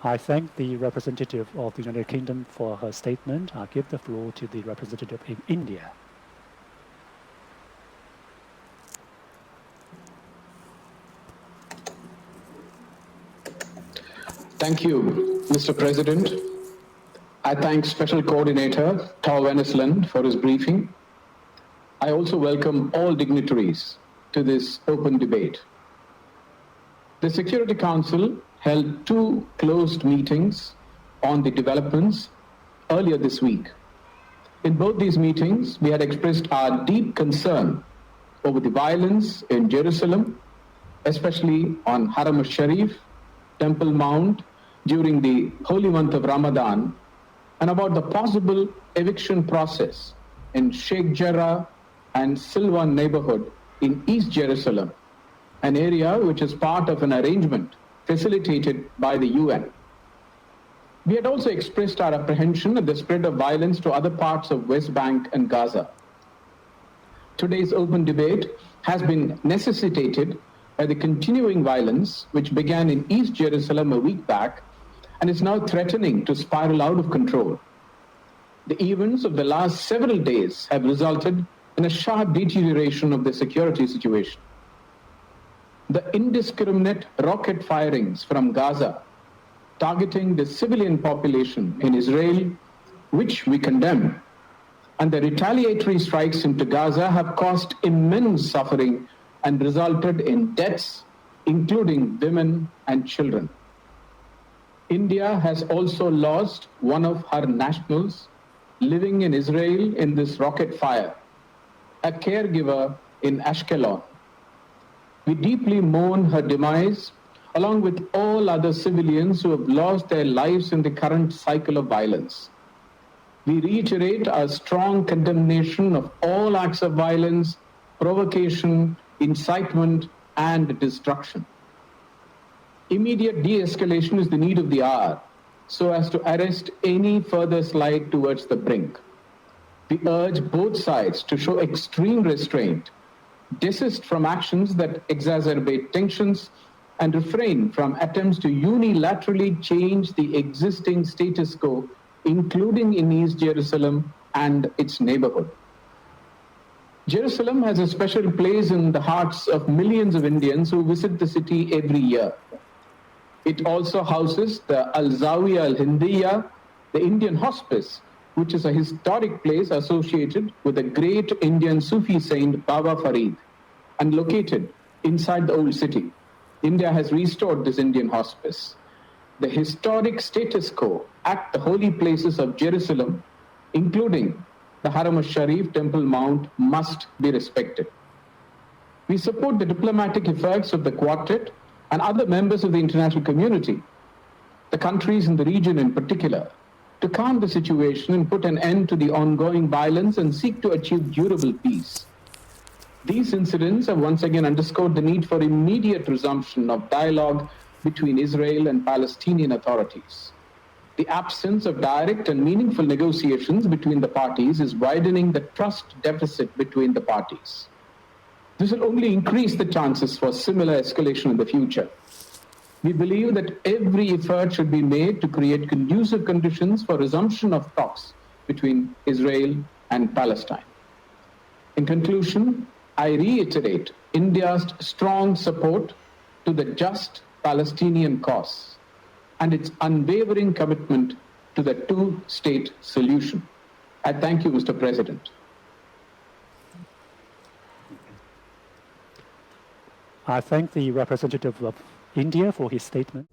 I thank the representative of the United Kingdom for her statement. I give the floor to the representative in India. Thank you, Mr. President. I thank Special Coordinator Tao Wennesland for his briefing. I also welcome all dignitaries to this open debate. The Security Council held two closed meetings on the developments earlier this week. In both these meetings, we had expressed our deep concern over the violence in Jerusalem, especially on Haram al-Sharif, Temple Mount, during the holy month of Ramadan, and about the possible eviction process in Sheikh Jarrah and Silwan neighborhood in East Jerusalem, an area which is part of an arrangement facilitated by the UN. We had also expressed our apprehension at the spread of violence to other parts of West Bank and Gaza. Today's open debate has been necessitated by the continuing violence which began in East Jerusalem a week back and is now threatening to spiral out of control. The events of the last several days have resulted in a sharp deterioration of the security situation. The indiscriminate rocket firings from Gaza targeting the civilian population in Israel, which we condemn, and the retaliatory strikes into Gaza have caused immense suffering and resulted in deaths, including women and children. India has also lost one of her nationals living in Israel in this rocket fire, a caregiver in Ashkelon. We deeply mourn her demise, along with all other civilians who have lost their lives in the current cycle of violence. We reiterate our strong condemnation of all acts of violence, provocation, incitement, and destruction. Immediate de-escalation is the need of the hour, so as to arrest any further slide towards the brink. We urge both sides to show extreme restraint, desist from actions that exacerbate tensions, and refrain from attempts to unilaterally change the existing status quo, including in East Jerusalem and its neighborhood. Jerusalem has a special place in the hearts of millions of Indians who visit the city every year. It also houses the Al-Zawiya Al-Hindiya, the Indian hospice, which is a historic place associated with the great Indian Sufi saint Baba Farid and located inside the old city. India has restored this Indian hospice. The historic status quo at the holy places of Jerusalem, including the Haram al-Sharif Temple Mount, must be respected. We support the diplomatic efforts of the Quartet and other members of the international community, the countries in the region in particular, to calm the situation and put an end to the ongoing violence and seek to achieve durable peace. These incidents have once again underscored the need for immediate resumption of dialogue between Israel and Palestinian authorities. The absence of direct and meaningful negotiations between the parties is widening the trust deficit between the parties. This will only increase the chances for similar escalation in the future. We believe that every effort should be made to create conducive conditions for resumption of talks between Israel and Palestine. In conclusion, I reiterate India's strong support to the just Palestinian cause and its unwavering commitment to the two-state solution. I thank you, Mr. President. I thank the representative of India for his statement.